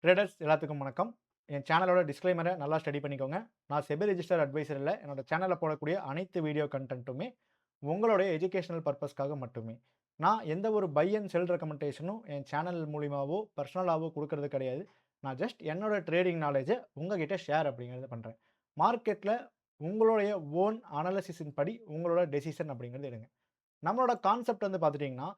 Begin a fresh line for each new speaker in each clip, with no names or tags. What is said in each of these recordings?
Traders எல்லாத்துக்கும் வணக்கம். என் சேனலோட டிஸ்க்ளைமரை நல்லா ஸ்டடி பண்ணிக்கோங்க. நான் செபி ரெஜிஸ்டர் அட்வைசர் இல்ல. என்னோட சேனல்ல போடக்கூடிய அனைத்து வீடியோ கன்டென்ட்டுமே உங்களுடைய எஜுகேஷனல் பர்ப்பஸ்க்காக மட்டுமே. நான் எந்த ஒரு பை அண்ட் செல் ரெக்கமெண்டேஷனும் என் சேனல் மூலியமாவோ, பர்சனலாவோ குடுக்கறது கிடையாது. நான் ஜஸ்ட் என்னோட ட்ரேடிங் நாலேட்ஜ உங்ககிட்ட ஷேர் அப்படிங்கிறத பண்றேன். மார்க்கெட்ல உங்களுடைய ஓன் அனாலிசிஸின் படி உங்களோட டெசிஷன் அப்படிங்கிறது எடுங்க. நம்மளோட கான்செப்ட் வந்து பார்த்துட்டீங்கன்னா,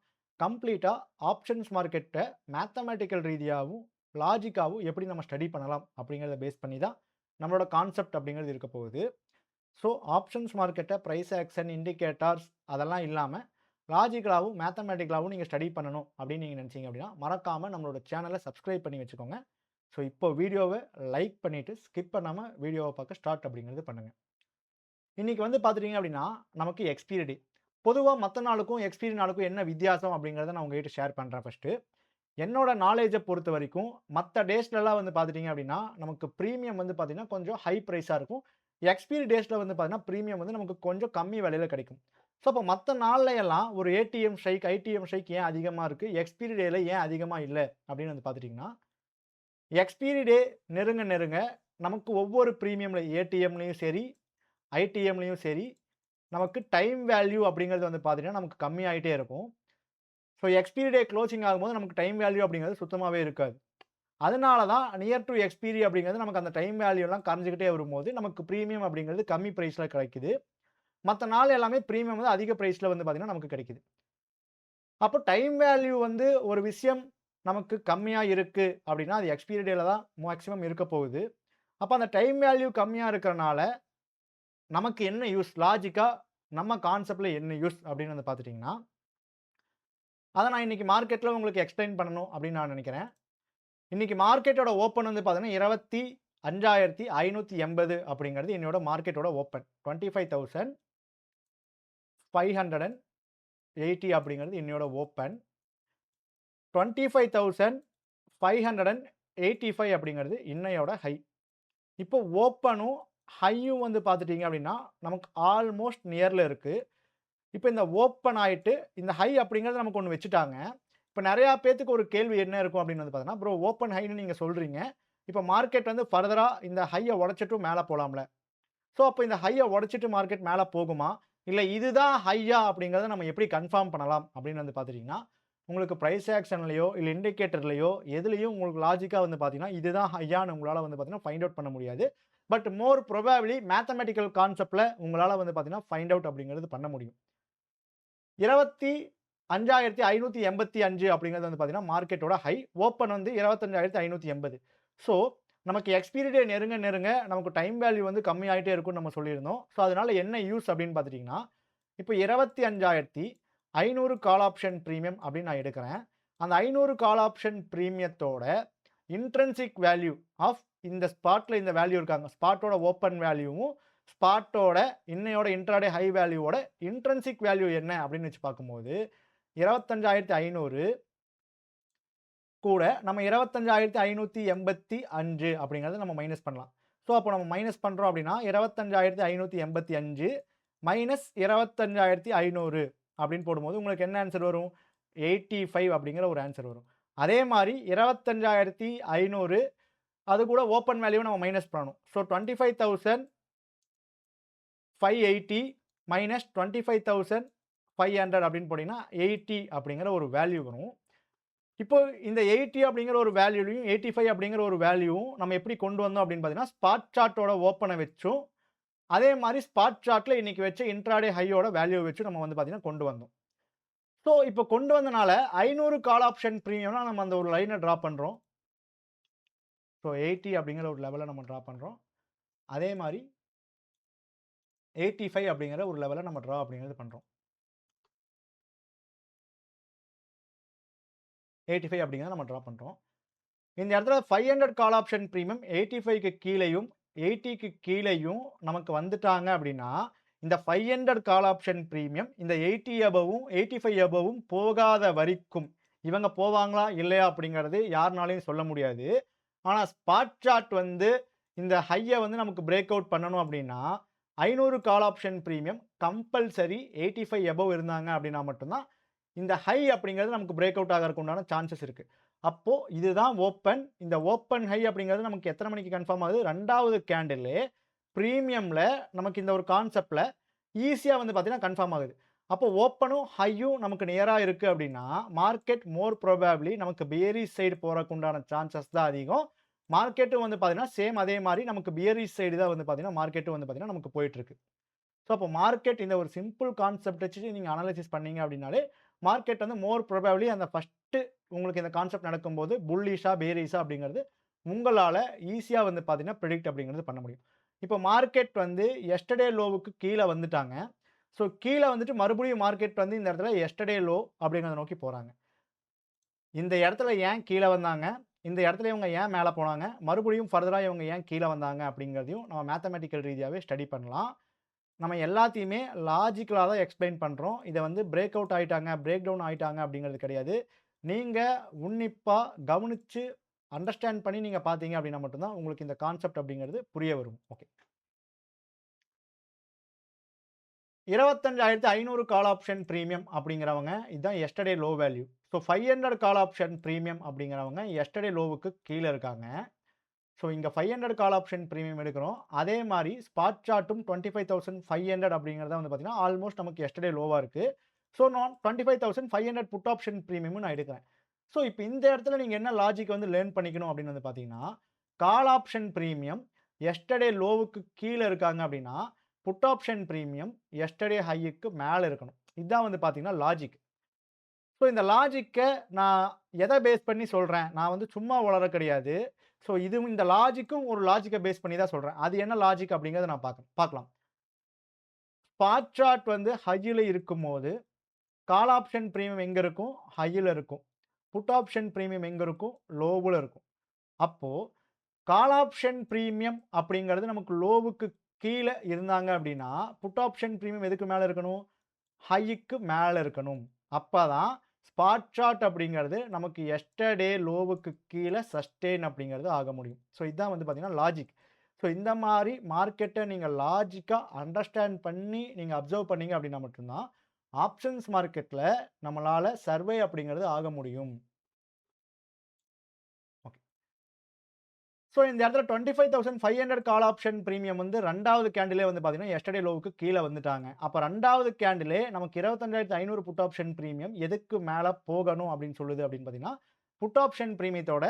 கம்ப்ளீட்டா ஆப்ஷன்ஸ் மார்க்கெட்ட மேத்தமேட்டிக்கல் ரீதியாவும், லாஜிக்காவும் எப்படி நம்ம ஸ்டடி பண்ணலாம் அப்படிங்கிறத பேஸ் பண்ணி தான் நம்மளோட கான்செப்ட் அப்படிங்கிறது இருக்க போகுது. ஸோ ஆப்ஷன்ஸ் மார்க்கெட்ட பிரைஸ் ஆக்ஷன், இண்டிகேட்டர்ஸ் அதெல்லாம் இல்லாம லாஜிக்கலாவும், மேத்தமேட்டிக்கலாவும் நீங்க ஸ்டடி பண்ணணும் அப்படின்னு நீங்க நினைச்சீங்க அப்படின்னா, மறக்காம நம்மளோட சேனல சப்ஸ்கிரைப் பண்ணி வச்சுக்கோங்க. ஸோ இப்போ வீடியோவ லைக் பண்ணிட்டு ஸ்கிப் பண்ணாம வீடியோவ பார்க்க ஸ்டார்ட் அப்படிங்கிறது பண்ணுங்க. இன்னைக்கு வந்து பார்த்துட்டீங்க அப்படின்னா, நமக்கு எக்ஸ்பைரி டே. பொதுவா மத்த நாளுக்கும், எக்ஸ்பைரி நாளுக்கும் என்ன வித்தியாசம் அப்படிங்கிறத நான் உங்ககிட்ட ஷேர் பண்றேன் ஃபர்ஸ்ட்டு. என்னோட நாலேட்ஜ பொறுத்தவரைக்கும், மத்த டேஸ்லலாம் வந்து பார்த்துட்டீங்க அப்படின்னா, நமக்கு பிரீமியம் வந்து பார்த்தீங்கன்னா, கொஞ்சம் ஹை பிரைஸா இருக்கும். எக்ஸ்பைரி டேஸ்ல வந்து பார்த்தீங்கன்னா, பிரீமியம் வந்து நமக்கு கொஞ்சம் கம்மி விலையில கிடைக்கும். ஸோ, அப்ப மத்த நாள்ல எல்லாம் ஒரு ஏடிஎம் ஸ்ட்ரைக், ஐடிஎம் ஸ்ட்ரைக் ஏன் அதிகமா இருக்கு? எக்ஸ்பைரி டேல ஏன் அதிகமா இல்ல? அப்படின்னு வந்து பார்த்துட்டீங்கன்னா, எக்ஸ்பைரி டே நெருங்க நெருங்க நமக்கு ஒவ்வொரு பிரீமியம்ல ஏடிஎம்லயும் சரி, ஐடிஎம்லயும் சரி, நமக்கு டைம் வேல்யூ அப்படிங்கிறது வந்து பார்த்தீங்கன்னா, நமக்கு கம்மியாயிட்டே இருக்கும். ஸோ எக்ஸ்பைரி டே குளோசிங் ஆகும்போது நமக்கு டைம் வேல்யூ அப்படிங்கிறது சுத்தமாவே இருக்காது. அதனால தான் நியர் டூ எக்ஸ்பைரி அப்படிங்கிறது நமக்கு அந்த டைம் வேல்யூலாம் கரைஞ்சுக்கிட்டே வரும்போது, நமக்கு பிரீமியம் அப்படிங்கிறது கம்மி பிரைஸ்ல கிடைக்குது. மத்த நாள் எல்லாமே பிரீமியம் வந்து அதிக பிரைஸ்ல வந்து பார்த்தீங்கன்னா, நமக்கு கிடைக்குது. அப்போ டைம் வேல்யூ வந்து ஒரு விஷயம் நமக்கு கம்மியா இருக்கு அப்படின்னா, அது எக்ஸ்பைரி டேல தான் மேக்ஸிமம் இருக்க போகுது. அப்ப அந்த டைம் வேல்யூ கம்மியா இருக்கறனால, நமக்கு என்ன யூஸ்? லாஜிக்கா நம்ம கான்செப்ட்ல என்ன யூஸ் அப்படின்னு வந்து பார்த்துட்டீங்கன்னா, அத நான் இன்னைக்கு மார்க்கெட்ல உங்களுக்கு எக்ஸ்பிளைன் பண்ணணும் அப்படின்னு நான் நினைக்கிறேன். இன்னைக்கு மார்க்கெட்டோட ஓப்பன் வந்து பார்த்தீங்கன்னா, 25,580 அப்படிங்கிறது என்னோட மார்க்கெட்டோட ஓப்பன். 25,580 அப்படிங்கிறது என்னோட ஓப்பன். 25,585 அப்படிங்கிறது இன்னையோட ஹை. இப்போ ஓப்பனும், ஹையும் வந்து பார்த்துட்டீங்க அப்படின்னா, நமக்கு ஆல்மோஸ்ட் நியர்ல இருக்கு. இப்ப இந்த ஓப்பன் ஆயிட்டு, இந்த ஹை அப்படிங்கிறது நமக்கு ஒண்ணு வச்சுட்டாங்க. இப்ப நெறைய பேத்துக்கு ஒரு கேள்வி என்ன இருக்கும் அப்படின்னு வந்து பார்த்தீங்கன்னா, ப்ரோ ஓப்பன் ஹைன்னு நீங்க சொல்றீங்க. இப்ப மார்க்கெட் வந்து ஃபர்தரா இந்த ஹைய உடைச்சுட்டும் மேல போலாம்ல. ஸோ அப்ப இந்த ஹைய உடைச்சுட்டு மார்க்கெட் மேல போகுமா? இல்ல இதுதான் ஹையா அப்படிங்கிறத நம்ம எப்படி கன்ஃபார்ம் பண்ணலாம் அப்படின்னு வந்து பார்த்துட்டீங்கன்னா, உங்களுக்கு பிரைஸ் ஆக்ஷன்லயோ, இல்ல இண்டிகேட்டர்லயோ எதுலயும் உங்களுக்கு லாஜிக்கா வந்து பார்த்தீங்கன்னா, இதுதான் ஹையான்னு உங்களால வந்து பார்த்தீங்கன்னா, ஃபைண்ட் அவுட் பண்ண முடியாது. பட் மோர் புரோபாபிலி மேத்தமேட்டிக்கல் கான்செப்ட்ல உங்களால வந்து பார்த்தீங்கன்னா, ஃபைண்ட் அவுட் அப்படிங்கிறது பண்ண முடியும். 25,585 அப்படிங்கிறது வந்து பார்த்தீங்கன்னா, மார்க்கெட்டோட ஹை. ஓப்பன் வந்து 25,580. ஸோ, நமக்கு எக்ஸ்பைரி டே நெருங்க நெருங்க நமக்கு டைம் வேல்யூ வந்து கம்மியாயிட்டே இருக்கும்னு நம்ம சொல்லியிருந்தோம். ஸோ, அதனால என்ன யூஸ் அப்படின்னு பார்த்துட்டீங்கன்னா, இப்ப 25,500 கால் ஆப்ஷன் பிரீமியம் அப்படின்னு நான் எடுக்கிறேன். அந்த 500 கால் ஆப்ஷன் பிரீமியத்தோட இன்ட்ரின்சிக் வேல்யூ ஆஃப் இந்த ஸ்பாட்ல இந்த வேல்யூ இருக்காங்க. ஸ்பாட்டோட ஓப்பன் வேல்யூவும், ஸ்பாட்டோட இன்னையோட இன்ட்ராடே ஹை வேல்யூவோட இன்ட்ரின்சிக் வேல்யூ என்ன அப்படின்னு வச்சு பார்க்கும்போது, 25,500 கூட நம்ம 25,585 அப்படிங்கிறத நம்ம மைனஸ் பண்ணலாம். ஸோ, அப்போ நம்ம மைனஸ் பண்றோம் அப்படின்னா, 25,585 மைனஸ் 25,500 அப்படின்னு போடும்போது உங்களுக்கு என்ன ஆன்ஸர் வரும்? 85 அப்படிங்கிற ஒரு ஆன்ஸர் வரும். அதே மாரி 25,500 அது கூட ஓப்பன் வேல்யூவ நம்ம மைனஸ் பண்ணணும். ஸோ 25,580 மைனஸ் 25,500 அப்படின்னு போட்டீங்கன்னா, 80 அப்படிங்கிற ஒரு வேல்யூ வரும். இப்போ இந்த 80 அப்படிங்கிற ஒரு வேல்யூலயும், 85 அப்படிங்கிற ஒரு வேல்யூவும் நம்ம எப்படி கொண்டு வந்தோம் அப்படின்னு பார்த்தீங்கன்னா, ஸ்பாட் சார்ட்டோட ஓப்பன வச்சும், அதே மாரி ஸ்பாட் சார்ட்ல இன்னைக்கு வச்ச இன்ட்ராடே ஹையோட வேல்யூவ வச்சு நம்ம வந்து பார்த்தீங்கன்னா கொண்டு வந்தோம். ஸோ, இப்போ கொண்டு வந்தனால 500 கால் ஆப்ஷன் பிரீமியம்னா நம்ம அந்த ஒரு லைன டிரா பண்றோம். ஸோ 80 அப்படிங்கிற ஒரு லெவல நம்ம டிரா பண்றோம். அதே மாரி 85 அப்படிங்கிற ஒரு லெவல நம்ம டிரா அப்படிங்கிறது பண்றோம். 85 அப்படிங்கிறத நம்ம டிரா பண்றோம். இந்த இடத்துல 500 கால் ஆப்ஷன் பிரீமியம் 85க்கு கீழயும், 80க்கு கீழயும் நமக்கு வந்துட்டாங்க அப்படின்னா, இந்த 500 கால் ஆப்ஷன் பிரீமியம் இந்த 80 அபோவும், 85 அபோவும் போகாத வரைக்கும், இவங்க போவாங்களா? இல்லையா? அப்படிங்கிறது யாருனாலயும் சொல்ல முடியாது. ஆனா ஸ்பாட் சார்ட் வந்து இந்த ஹைய வந்து நமக்கு பிரேக் அவுட் பண்ணணும் அப்படின்னா, 500 call option premium compulsory 85 above இருந்தாங்க அப்படின்னா மட்டும் தான், இந்த ஹை அப்படிங்கிறது நமக்கு பிரேக் அவுட் ஆகறதுக்கு உண்டான சான்சஸ் இருக்கு. அப்போ இதுதான் ஓப்பன். இந்த ஓப்பன் ஹை அப்படிங்கிறது நமக்கு எத்தனை மணிக்கு கன்ஃபார்ம் ஆகுது? 2வது கேண்டிலே பிரீமியம்ல நமக்கு இந்த ஒரு கான்செப்ட்ல ஈஸியா வந்து பார்த்தீங்கன்னா கன்ஃபார்ம் ஆகுது. அப்போ ஓப்பனும், ஹையும் நமக்கு நியரா இருக்கு அப்படின்னா, மார்க்கெட் மோர் ப்ரோபபிலி நமக்கு பியரிஷ் சைடு போறக்கு உண்டான சான்சஸ் தான் அதிகம். மார்க்கெட்டும் வந்து பார்த்தீங்கன்னா, சேம் அதே மாரி நமக்கு பியரிஷ் சைடு தான் வந்து பார்த்தீங்கன்னா, மார்க்கெட்டும் வந்து பார்த்தீங்கன்னா, நமக்கு போயிட்டு இருக்கு. ஸோ, அப்போ மார்க்கெட் இந்த ஒரு சிம்பிள் கான்செப்ட் வச்சு நீங்க அனலைசிஸ் பண்ணீங்க அப்படின்னாலே, மார்க்கெட் வந்து மோர் ப்ரோபபிலி அந்த ஃபர்ஸ்ட்டு உங்களுக்கு இந்த கான்செப்ட் நடக்கும்போது புல்லிஷா, பேரிஷா அப்படிங்கிறது உங்களால ஈஸியா வந்து பார்த்தீங்கன்னா, பிரெடிக்ட் அப்படிங்கிறது பண்ண முடியும். இப்போ மார்க்கெட் வந்து எஸ்டர்டே லோவுக்கு கீழ வந்துட்டாங்க. ஸோ, கீழ வந்துட்டு மறுபடியும் மார்க்கெட் வந்து இந்த இடத்துல எஸ்டர்டே லோ அப்படிங்கிறத நோக்கி போறாங்க. இந்த இடத்துல ஏன் கீழ வந்தாங்க? இந்த இடத்துல இவங்க ஏன் மேல போனாங்க? மறுபடியும் ஃபர்தரா இவங்க ஏன் கீழ வந்தாங்க? அப்படிங்கிறதையும் நம்ம மேத்தமேட்டிக்கல் ரீதியாவே ஸ்டடி பண்ணலாம். நம்ம எல்லாத்தையுமே லாஜிக்கலா தான் எக்ஸ்ப்ளைன் பண்றோம். இத வந்து பிரேக் அவுட் ஆயிட்டாங்க, பிரேக் டவுன் ஆயிட்டாங்க அப்படிங்கிறது கிடையாது. நீங்க உன்னிப்பா கவனிச்சு அண்டர்ஸ்டாண்ட் பண்ணி நீங்க பார்த்தீங்க அப்படின்னா மட்டும் தான் உங்களுக்கு இந்த கான்செப்ட் அப்படிங்கிறது புரிய வரும். ஓகே. 25,500 கால் ஆப்ஷன் பிரீமியம் அப்படிங்கிறவங்க, இதுதான் yesterday low value. So 500 call option premium அப்படிங்கிறவங்க எஸ்டர்டே லோவுக்கு கீழ இருக்காங்க. ஸோ இங்க 500 கால் ஆப்ஷன் பிரீமியம் எடுக்கிறோம். அதே மாரி ஸ்பாட் சார்ட்டும் 25,500 அப்படிங்கிறது வந்து பார்த்தீங்கன்னா, ஆல்மோஸ்ட் நமக்கு எஸ்டர்டே லோவா இருக்கு. ஸோ நான் 25,500 புட் ஆப்ஷன் பிரீமியமும் நான் எடுக்கிறேன். ஸோ இப்ப இந்த இடத்துல நீங்க என்ன லாஜிக் வந்து லேர்ன் பண்ணிக்கணும் அப்படின்னு வந்து பார்த்தீங்கன்னா, கால் ஆப்ஷன் பிரீமியம் எஸ்டர்டே லோவுக்கு கீழ இருக்காங்க அப்படின்னா, புட் ஆப்ஷன் பிரீமியம் எஸ்டர்டே ஹைக்கு மேல இருக்கணும். இதான் வந்து பார்த்தீங்கன்னா லாஜிக். ஸோ இந்த லாஜிக்க நான் எத பேஸ் பண்ணி சொல்றேன்? நான் வந்து சும்மா உளற கிடையாது. ஸோ இதுவும் இந்த லாஜிக்கும் ஒரு லாஜிக்க பேஸ் பண்ணி தான் சொல்றேன். அது என்ன லாஜிக் அப்படிங்கிறத நான் பார்க்கலாம். ஸ்பாட் சார்ட் வந்து ஹையில இருக்கும்போது, கால் ஆப்ஷன் பிரீமியம் எங்க இருக்கும்? ஹையில இருக்கும். புட் ஆப்ஷன் பிரீமியம் எங்க இருக்கும்? லோவுல இருக்கும். அப்போ கால் ஆப்ஷன் பிரீமியம் அப்படிங்கிறது நமக்கு லோவுக்கு கீழ இருந்தாங்க அப்படின்னா, புட் ஆப்ஷன் பிரீமியம் எதுக்கு மேல இருக்கணும்? ஹைக்கு மேல இருக்கணும். அப்பதான் ஸ்பாட் சார்ட் அப்படிங்கிறது நமக்கு எஸ்டர்டே லோவுக்கு கீழ சஸ்டெயின் அப்படிங்கிறது ஆக முடியும். ஸோ இதான் வந்து பார்த்தீங்கன்னா லாஜிக். ஸோ இந்த மாரி மார்க்கெட்ட நீங்க லாஜிக்கா அண்டர்ஸ்டாண்ட் பண்ணி நீங்க அப்சர்வ் பண்ணீங்க அப்படின்னா மட்டும் தான், ஆப்ஷன்ஸ் மார்க்கெட்ல நம்மளால சர்வே அப்படிங்கிறது ஆக முடியும். ஓகே. ஸோ இந்த இடத்துல 25,500 கால் ஆப்ஷன் பிரீமியம் வந்து 2வது கேண்டிலே வந்து பார்த்தீங்கன்னா, எஸ்டர்டே லோவுக்கு கீழ வந்துட்டாங்க. அப்ப 2வது கேண்டிலே நமக்கு 25,500 புட் ஆப்ஷன் பிரீமியம் எதுக்கு மேல போகணும் அப்படின்னு சொல்லுது அப்படின்னு பார்த்தீங்கன்னா, புட் ஆப்ஷன் பிரீமியத்தோட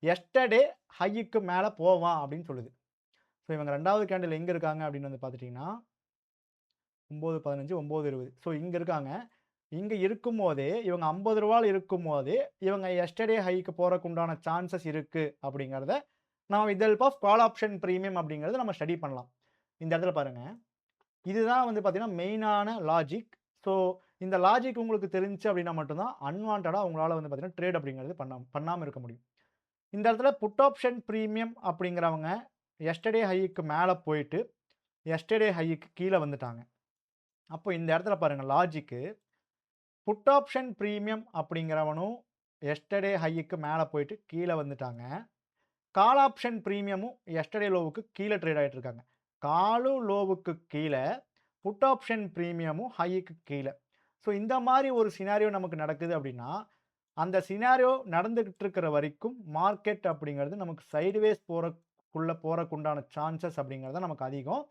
எஸ்டர்டே ஹைக்கு மேல போவான் அப்படின்னு சொல்லுது. ஸோ இவங்க 2வது கேண்டில் எங்க இருக்காங்க அப்படின்னு வந்து பார்த்துட்டீங்கன்னா, 9.15, 9.20. ஸோ இங்க இருக்காங்க. இங்க இருக்கும்போதே இவங்க ரூ. 50 இருக்கும்போதே, இவங்க எஸ்டர்டே ஹைக்கு போறக்கு உண்டான சான்சஸ் இருக்கு அப்படிங்கிறத நான் with help of call option premium அப்படிங்கிறத நம்ம ஸ்டடி பண்ணலாம். இந்த இடத்துல பாருங்க. இதுதான் வந்து பார்த்தீங்கன்னா, மெயினான லாஜிக். ஸோ இந்த லாஜிக் உங்களுக்கு தெரிஞ்சுச்சு அப்படின்னா மட்டும் தான் அன்வான்டடா உங்களால வந்து பார்த்தீங்கன்னா, ட்ரேட் அப்படிங்கிறது பண்ணாம இருக்க முடியும். இந்த இடத்துல புட் ஆப்ஷன் பிரீமியம் அப்படிங்கிறவங்க எஸ்டர்டே ஹைக்கு மேல போயிட்டு, எஸ்டர்டே ஹைக்கு கீழ வந்துட்டாங்க. அப்போ இந்த இடத்துல பாருங்க லாஜிக்கு புட் ஆப்ஷன் பிரீமியம் அப்படிங்கிறவனும் எஸ்டர்டே ஹைக்கு மேல போயிட்டு கீழ வந்துட்டாங்க. கால் ஆப்ஷன் பிரீமியமும் எஸ்டர்டே லோவுக்கு கீழ ட்ரேட் ஆயிட்டு இருக்காங்க. காலும் லோவுக்கு கீழ, புட் ஆப்ஷன் பிரீமியமும் ஹைக்கு கீழ. ஸோ இந்த மாரி ஒரு சினாரியோ நமக்கு நடக்குது அப்படின்னா, அந்த சினாரியோ நடந்துகிட்டு இருக்கிற வரைக்கும் மார்க்கெட் அப்படிங்கிறது நமக்கு சைட்வேஸ் போறக்குண்டான சான்சஸ் அப்படிங்கிறது நமக்கு அதிகம்.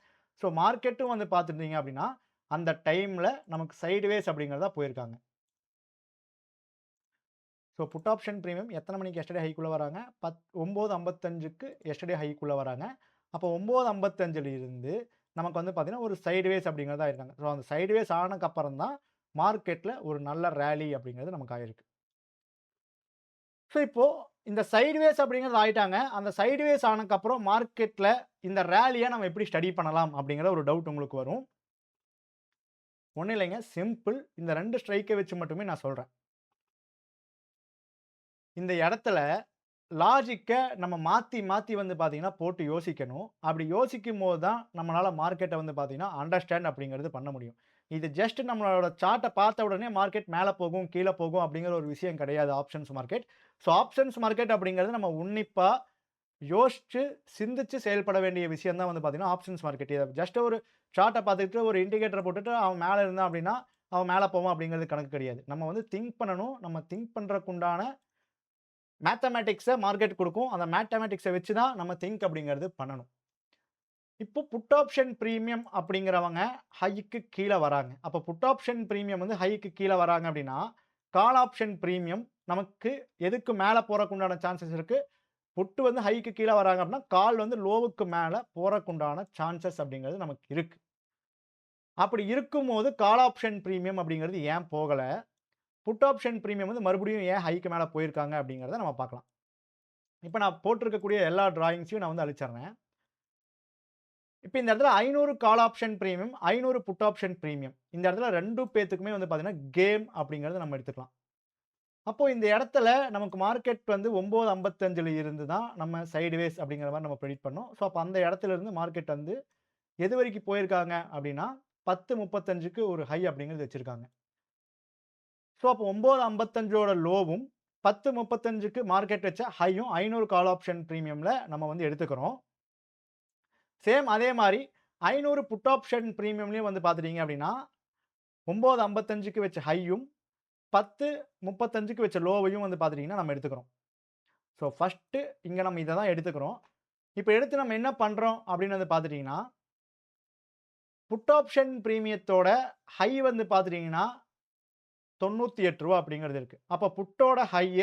ஸோ மார்க்கெட்டும் வந்து பார்த்துட்டீங்க அப்படின்னா, அந்த டைம்ல நமக்கு சைட்வேஸ் அப்படிங்கிறதா போயிருக்காங்க. ஸோ புட் ஆப்ஷன் பிரீமியம் எத்தன மணிக்கு எஸ்டர்டே ஹைக்குள்ள வராங்க? 9:55க்கு எஸ்டர்டே ஹைக்குள்ள வராங்க. அப்போ 9:55ல இருந்து நமக்கு வந்து பார்த்தீங்கன்னா, ஒரு சைட்வேஸ் அப்படிங்கிறது ஆயிருக்காங்க. ஸோ அந்த சைட்வேஸ் ஆனக்கப்புறம் தான் மார்க்கெட்ல ஒரு நல்ல ராலி அப்படிங்கிறது நமக்கு ஆயிருக்கு. ஸோ இப்போ இந்த சைட்வேஸ் அப்படிங்கிறது ஆயிட்டாங்க. அந்த சைட்வேஸ் ஆனக்கப்புறம் மார்க்கெட்ல இந்த ராலிய நம்ம எப்படி ஸ்டடி பண்ணலாம்? அப்படிங்கிற ஒரு டவுட் உங்களுக்கு வரும். ஒண்ணும் இல்லைங்க. சிம்பிள். இந்த 2 ஸ்ட்ரைக்க வச்சு மட்டுமே நான் சொல்றேன். இந்த இடத்துல லாஜிக்க நம்ம மாத்தி, மாத்தி வந்து பார்த்தீங்கன்னா, போட்டு யோசிக்கணும். அப்படி யோசிக்கும்போது தான் நம்மளால மார்க்கெட்ட வந்து பார்த்தீங்கன்னா, அண்டர்ஸ்டாண்ட் அப்படிங்கிறது பண்ண முடியும். இது ஜஸ்ட் நம்மளோட சார்ட்ட பார்த்த உடனே மார்க்கெட் மேல போகும், கீழ போகும் அப்படிங்கிற ஒரு விஷயம் கிடையாது options market. So options market அப்படிங்கிறது நம்ம உன்னிப்பா யோசிச்சு, சிந்திச்சு செயல்பட வேண்டிய விஷயம் தான் வந்து பார்த்தீங்கன்னா, ஆப்ஷன்ஸ் மார்க்கெட். இத ஜஸ்ட் ஒரு சார்ட்ட பார்த்துட்டு, ஒரு இண்டிகேட்டர போட்டுட்டு அவன் மேல இருந்தான் அப்படின்னா, அவன் மேல போவான் அப்படிங்கிறது கணக்கு கிடையாது. நம்ம வந்து திங்க் பண்ணணும். நம்ம திங்க் பண்றதுக்கு உண்டான மேத்தமேட்டிக்ஸ மார்க்கெட் குடுக்கும். அந்த மேத்தமேட்டிக்ஸ வச்சு தான் நம்ம திங்க் அப்படிங்கிறது பண்ணணும். இப்போ புட் ஆப்ஷன் பிரீமியம் அப்படிங்கிறவங்க ஹைக்கு கீழ வராங்க. அப்ப புட் ஆப்ஷன் பிரீமியம் வந்து ஹைக்கு கீழ வராங்க அப்படின்னா, கால் ஆப்ஷன் பிரீமியம் நமக்கு எதுக்கு மேல போறக்கு உண்டான சான்சஸ் இருக்கு? புட் வந்து ஹைக்கு கீழ வராங்க அப்படின்னா, கால் வந்து லோவுக்கு மேல போறக்கு உண்டான சான்சஸ் அப்படிங்கிறது நமக்கு இருக்கு. அப்படி இருக்கும்போது கால் ஆப்ஷன் பிரீமியம் அப்படிங்கிறது ஏன் போகல? புட் ஆப்ஷன் பிரீமியம் வந்து மறுபடியும் ஏன் ஹைக்கு மேல போயிருக்காங்க அப்படிங்கிறத நம்ம பார்க்கலாம். இப்ப நான் போட்டிருக்கக்கூடிய எல்லா டிராயிங்ஸையும் நான் வந்து அழிச்சிடுறேன். இப்ப இந்த இடத்துல 500 call option premium, 500 put option premium. இந்த இடத்துல 2 பேத்துக்குமே வந்து பார்த்தீங்கன்னா, கேம் அப்படிங்கிறத நம்ம எடுத்துக்கலாம். அப்போ இந்த இடத்துல நமக்கு மார்க்கெட் வந்து 9:55ல இருந்து தான் நம்ம சைட்வேஸ் அப்படிங்கிற மாரி நம்ம பிரெடிக்ட் பண்ணோம். ஸோ, அப்ப அந்த இடத்துல இருந்து மார்க்கெட் வந்து எது வரைக்கும் போயிருக்காங்க அப்படின்னா, 10:35க்கு ஒரு ஹை அப்படிங்கிறது வச்சிருக்காங்க. ஸோ, அப்போ 9:55ஓட லோவும், 10:35க்கு மார்க்கெட் வச்ச ஹையும் 500 கால் ஆப்ஷன் பிரீமியம்ல நம்ம வந்து எடுத்துக்கிறோம். சேம் அதே மாரி 500 புட் ஆப்ஷன் பிரீமியம்லயும் வந்து பார்த்துட்டீங்க அப்படின்னா, 9:55க்கு வச்ச ஹையும், 10:35க்கு வச்ச லோவையும் வந்து பார்த்துட்டீங்கன்னா நம்ம எடுத்துக்கிறோம். ஸோ, ஃபர்ஸ்ட்டு இங்க நம்ம இத தான் எடுத்துக்கிறோம். இப்ப எடுத்து நம்ம என்ன பண்றோம் அப்படின்னு வந்து பார்த்துட்டீங்கன்னா, புட் ஆப்ஷன் பிரீமியத்தோட ஹை வந்து பார்த்துட்டீங்கன்னா, ரூ. 98 அப்படிங்கிறது இருக்கு. அப்ப புட்டோட ஹைய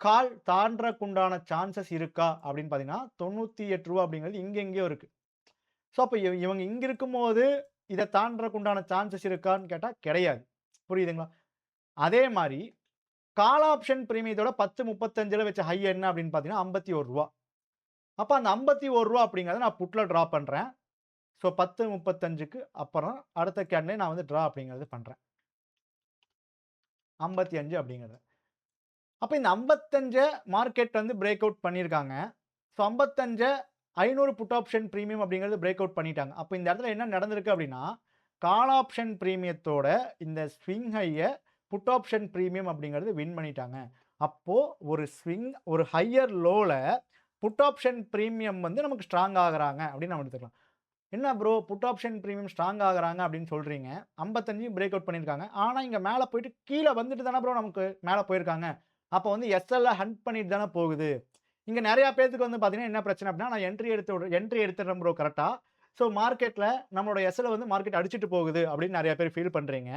கால் தாண்டறக்குண்டான சான்சஸ் இருக்கா அப்படின்னு பார்த்தீங்கன்னா, ரூ. 98 அப்படிங்கிறது இங்க எங்கேயோ இருக்கு. ஸோ, அப்ப இவங்க இங்க இருக்கும்போது, இத தாண்டறக்கு உண்டான சான்சஸ் இருக்கான்னு கேட்டா கிடையாது. புரியுதுங்களா? அதே மாரி கால் ஆப்ஷன் பிரீமியத்தோட 10.35ல வச்ச ஹை என்ன அப்படின்னு பார்த்தீங்கன்னா, ரூ. 51. அப்ப அந்த ரூ. 51 அப்படிங்கிறத நான் புட்ல டிரா பண்றேன். ஸோ, 10.35க்கு அப்புறம் அடுத்த கேண்ட்லே நான் வந்து டிரா அப்படிங்கிறது பண்றேன். 55 அப்படிங்கிறது. அப்ப இந்த 55 மார்க்கெட் வந்து பிரேக் அவுட் பண்ணியிருக்காங்க. ஸோ, 55 500 புட் ஆப்ஷன் பிரீமியம் அப்படிங்கிறது பிரேக் அவுட் பண்ணிட்டாங்க. அப்ப இந்த இடத்துல என்ன நடந்திருக்கு அப்படின்னா, கால் ஆப்ஷன் பிரீமியத்தோட இந்த ஸ்விங் ஹைய புட் ஆப்ஷன் பிரீமியம் அப்படிங்கிறது வின் பண்ணிட்டாங்க. அப்போ ஒரு ஸ்விங் ஒரு ஹையர் லோல புட் ஆப்ஷன் பிரீமியம் வந்து நமக்கு ஸ்ட்ராங் ஆகுறாங்க அப்படின்னு நம்ம எடுத்துக்கலாம். என்ன bro put option premium strong ஆகுறாங்க அப்படின்னு சொல்றீங்க. 55யும் பிரேக் அவுட் பண்ணியிருக்காங்க. ஆனா இங்க மேல போயிட்டு கீழ வந்துட்டு தானே ப்ரோ நமக்கு மேல போயிருக்காங்க. அப்ப வந்து எஸ்எல்ல ஹண்ட் பண்ணிட்டு தானே போகுது. இங்க நெறைய பேத்துக்கு வந்து பார்த்தீங்கன்னா, என்ன பிரச்சனை அப்டின்னா, நான் என்ட்ரி எடுத்துடுறேன் ப்ரோ கரெக்ட்டா. ஸோ மார்க்கெட்ல நம்மளோட எஸ்எல்ல வந்து மார்க்கெட் அடிச்சுட்டு போகுது அப்டின்னு நெறைய பேர் ஃபீல் பண்றீங்க.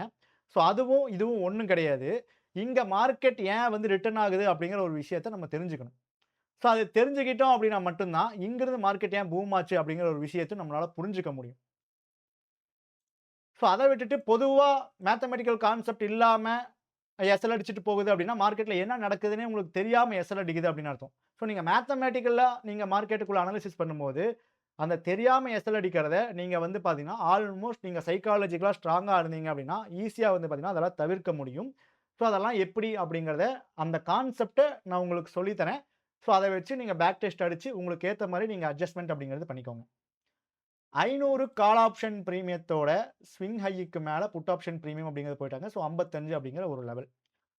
ஸோ அதுவும், இதுவும் ஒண்ணும் கிடையாது. இங்க மார்க்கெட் ஏன் வந்து ரிட்டர்ன் ஆகுது அப்டிங்கிற ஒரு விஷயத்த நம்ம தெரிஞ்சுக்கணும். ஸோ அது தெரிஞ்சுக்கிட்டோம் அப்டின்னா மட்டும் தான், இங்கிருந்து மார்க்கெட் ஏன் பூம் ஆச்சு அப்டிங்கிற ஒரு விஷயத்த நம்மளால புரிஞ்சுக்க முடியும். ஸோ அத விட்டுட்டு பொதுவா மேத்தமேட்டிக்கல் கான்செப்ட் இல்லாம எஸ்எல் அடிச்சுட்டு போகுது அப்டின்னா, மார்க்கெட்ல என்ன நடக்குதுன்னே உங்களுக்கு தெரியாம எஸ்எல் அடிக்குது அப்டின்னு அர்த்தம். ஸோ நீங்க மேத்தமேட்டிக்கல்லா நீங்க மார்க்கெட்டுக்குள்ள அனாலிசிஸ் பண்ணும்போது, அந்த தெரியாம எஸ்எல் அடிக்கிறத நீங்க வந்து பார்த்தீங்கன்னா, ஆல்மோஸ்ட் நீங்க சைக்காலஜிக்கலா ஸ்ட்ராங்கா இருந்தீங்க அப்டின்னா, ஈஸியா வந்து பார்த்தீங்கன்னா, அதெல்லாம் தவிர்க்க முடியும். ஸோ அதெல்லாம் எப்படி அப்டிங்கிறத அந்த கான்செப்ட்ட நான் உங்களுக்கு சொல்லி தரேன். ஸோ அத வச்சு நீங்க பேக் டெஸ்ட் அடிச்சு உங்களுக்கு ஏத்த மாரி நீங்க அட்ஜஸ்ட்மென்ட் அப்டிங்கிறது பண்ணிக்கோங்க. 500 கால் ஆப்ஷன் பிரீமியத்தோட ஸ்விங் ஹைக்கு மேல புட் ஆப்ஷன் பிரீமியம் அப்டிங்கிறது போய்ட்டாங்க. ஸோ 55 அப்டிங்கிற ஒரு லெவல்.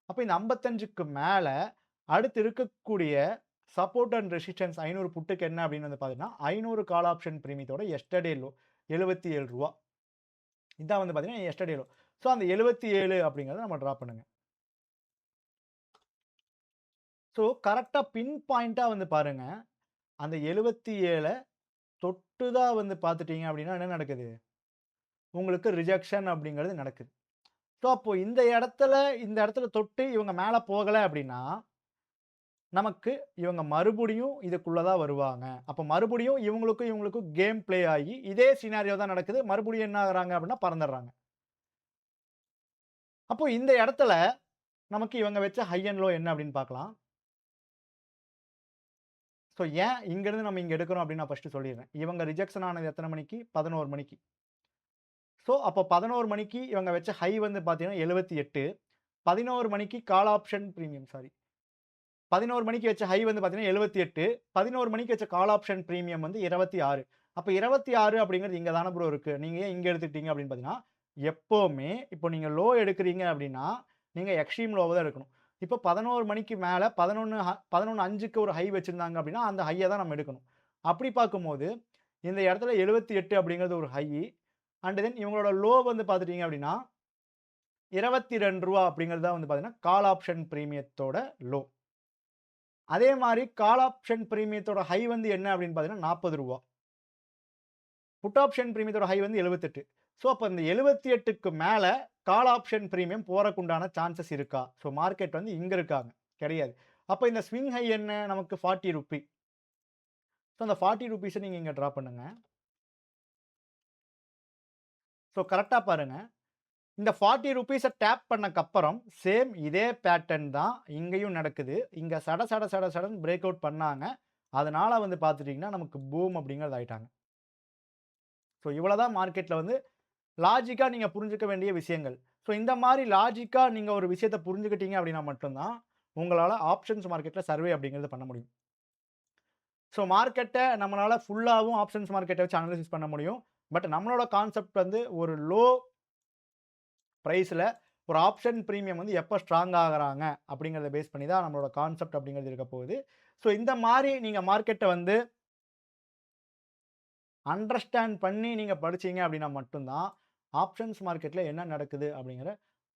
அப்ப இந்த 55க்கு மேல அடுத்து இருக்கக்கூடிய சப்போர்ட் அண்ட் ரெசிஸ்டன்ஸ் 500 புட்டுக்கு என்ன அப்படின்னு வந்து பார்த்தீங்கன்னா, 500 கால் ஆப்ஷன் பிரீமியத்தோட எஸ்டர்டே லோ ரூ. 77. இதான் வந்து பார்த்தீங்கன்னா எஸ்டர்டே லோ. ஸோ அந்த 77 அப்படிங்கிறத நம்ம டிரா பண்ணுங்க. ஸோ கரெக்ட்டா பின் பாயிண்ட்டா வந்து பாருங்க. அந்த 77 தொட்டு தான் வந்து பார்த்துட்டீங்க அப்படின்னா என்ன நடக்குது? உங்களுக்கு ரிஜெக்ஷன் அப்படிங்கிறது நடக்குது. ஸோ அப்போ இந்த இடத்துல தொட்டு இவங்க மேல போகல அப்படின்னா நமக்கு இவங்க மறுபடியும் இதுக்குள்ள தான் வருவாங்க. அப்ப மறுபடியும் இவங்களுக்கும் கேம் ப்ளே ஆகி, இதே சினாரியோ தான் நடக்குது. மறுபடியும் என்ன ஆகுறாங்க அப்டின்னா பறந்துடுறாங்க. அப்போ இந்த இடத்துல நமக்கு இவங்க வச்ச ஹை அண்ட் லோ என்ன அப்டின்னு பார்க்கலாம். ஸோ ஏன் இங்கருந்து நம்ம இங்க எடுக்கிறோம் அப்டின்னு நான் ஃபர்ஸ்ட் சொல்லிர்றேன். இவங்க ரிஜெக்ஷன் ஆனது எத்தன மணிக்கு? 11 மணிக்கு. ஸோ அப்போ 11 மணிக்கு இவங்க வச்ச ஹை வந்து பார்த்தீங்கன்னா 78. 11 மணிக்கு கால் ஆப்ஷன் பிரீமியம் 11 மணிக்கு வச்ச ஹை வந்து பார்த்தீங்கன்னா 78. 11 மணிக்கு வச்ச கால் ஆப்ஷன் பிரீமியம் வந்து 26. அப்ப 26 அப்படிங்கிறது இங்க தான ப்ரோ இருக்கு. நீங்க ஏன் இங்க எடுத்துக்கிட்டீங்க அப்படின்னு பார்த்தீங்கன்னா, எப்பவுமே இப்போ நீங்க லோ எடுக்கிறீங்க அப்படின்னா, நீங்க எக்ஸ்ட்ரீம் லோவ தான் எடுக்கணும். இப்போ 11 மணிக்கு மேல 11:05க்கு ஒரு ஹை வச்சிருந்தாங்க அப்படின்னா, அந்த ஹைய தான் நம்ம எடுக்கணும். அப்படி பார்க்கும்போது, இந்த இடத்துல 78 அப்படிங்கிறது ஒரு ஹை. அண்ட் தென் இவங்களோட லோ வந்து பார்த்துட்டீங்க அப்படின்னா, ரூ. 22 அப்படிங்கிறது தான் வந்து பார்த்தீங்கன்னா, கால் ஆப்ஷன் பிரீமியத்தோட லோ. அதே மாரி கால் ஆப்ஷன் பிரீமியத்தோட ஹை வந்து என்ன அப்படின்னு பார்த்தீங்கன்னா ரூ. 40. புட் ஆப்ஷன் பிரீமியத்தோட ஹை வந்து 78. ஸோ, அப்ப இந்த 78க்கு மேல கால் ஆப்ஷன் பிரீமியம் போறக்குண்டான சான்சஸ் இருக்கா? ஸோ, மார்க்கெட் வந்து இங்க இருக்காங்க. கிடையாது. அப்ப இந்த ஸ்விங் ஹை என்ன? நமக்கு ₹40. ஸோ, அந்த ₹40 நீங்க இங்க டிரா பண்ணுங்க. ஸோ, கரெக்ட்டா பாருங்க. இந்த ₹40 டேப் பண்ணக்கப்புறம், சேம் இதே பேட்டர்ன் தான் இங்கேயும் நடக்குது. இங்க சட சட சட சடன்னு பிரேக் அவுட் பண்ணாங்க. அதனால வந்து பார்த்துட்டீங்கன்னா, நமக்கு பூம் அப்படிங்கிறது ஆயிட்டாங்க. ஸோ, இவ்வளவு தான் மார்க்கெட்ல வந்து லாஜிக்கா நீங்க புரிஞ்சுக்க வேண்டிய விஷயங்கள். ஸோ, இந்த மாரி லாஜிக்கா நீங்க ஒரு விஷயத்த புரிஞ்சுக்கிட்டீங்க அப்படின்னா மட்டும் தான், உங்களால ஆப்ஷன்ஸ் மார்க்கெட்ல சர்வே அப்படிங்கிறது பண்ண முடியும். ஸோ, மார்க்கெட்ட நம்மளால ஃபுல்லாவும் ஆப்ஷன்ஸ் மார்க்கெட்ட வச்சு அனலைசிஸ் பண்ண முடியும். பட் நம்மளோட கான்செப்ட் வந்து ஒரு லோ பிரைஸ்ல ஒரு ஆப்ஷன் பிரீமியம் வந்து எப்ப ஸ்ட்ராங் ஆகுறாங்க அப்படிங்கிறத பேஸ் பண்ணி தான் நம்மளோட கான்செப்ட் அப்படிங்கிறது இருக்க போகுது. ஸோ, இந்த மாரி நீங்க மார்க்கெட்ட வந்து அண்டர்ஸ்டாண்ட் பண்ணி நீங்க படிச்சீங்க அப்படின்னா மட்டும் தான், ஆப்ஷன்ஸ் மார்க்கெட்ல என்ன நடக்குது அப்படிங்கிற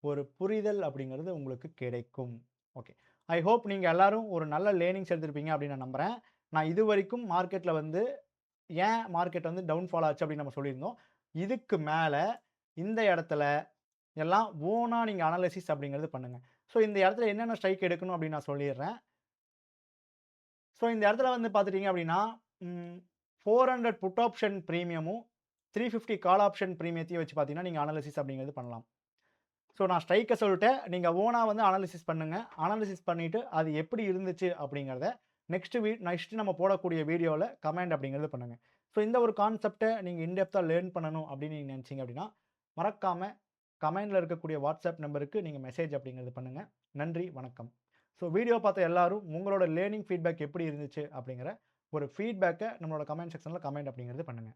ஒரு புரிதல் அப்படிங்கிறது உங்களுக்கு கிடைக்கும். ஓகே. ஐ ஹோப் நீங்க எல்லாரும் ஒரு நல்ல லேர்னிங்ஸ் எடுத்திருப்பீங்க அப்படின்னு நான் நம்புறேன். நான் இதுவரைக்கும் மார்க்கெட்ல வந்து ஏன் மார்க்கெட் வந்து டவுன்ஃபால் ஆச்சு அப்படின்னு நம்ம சொல்லியிருந்தோம். இதுக்கு மேல இந்த இடத்துல எல்லாம் ஓனா நீங்க அனலைசிஸ் அப்படிங்கிறது பண்ணுங்க. ஸோ, இந்த இடத்துல என்னென்ன ஸ்ட்ரைக் எடுக்கணும் அப்படின்னு நான் சொல்லிர்றேன். ஸோ, இந்த இடத்துல வந்து பார்த்துட்டீங்க அப்படின்னா, ம் 400 புட் ஆப்ஷன் பிரீமியமும், 350 கால் ஆப்ஷன் பிரீமியத்தையும் வச்சு பார்த்தீங்கன்னா, நீங்க அனலைசிஸ் அப்படிங்கிறது பண்ணலாம். ஸோ, நான் ஸ்ட்ரைக்க சொல்லிட்டேன். நீங்க ஓனா வந்து அனலைசிஸ் பண்ணுங்க. அனலைசிஸ் பண்ணிட்டு அது எப்படி இருந்துச்சு அப்படிங்கிறத நெக்ஸ்ட் நம்ம போடக்கூடிய வீடியோல கமெண்ட் அப்படிங்கிறது பண்ணுங்க. ஸோ, இந்த ஒரு கான்செப்ட்ட நீங்க இன் டெப்த்தா லேர்ன் பண்ணணும் அப்படின்னு நீங்க நினைச்சீங்க அப்படின்னா, மறக்காம கமெண்ட்ல இருக்கக்கூடிய வாட்ஸ்அப் நம்பருக்கு நீங்க மெசேஜ் அப்படிங்கிறது பண்ணுங்க. நன்றி, வணக்கம். ஸோ, வீடியோ பார்த்த எல்லாரும் உங்களோட லேர்னிங் ஃபீட்பேக் எப்படி இருந்துச்சு அப்படிங்கிற ஒரு ஃபீட்பேக்க நம்மளோட கமெண்ட் செக்ஷன்ல கமெண்ட் அப்படிங்கிறது பண்ணுங்க.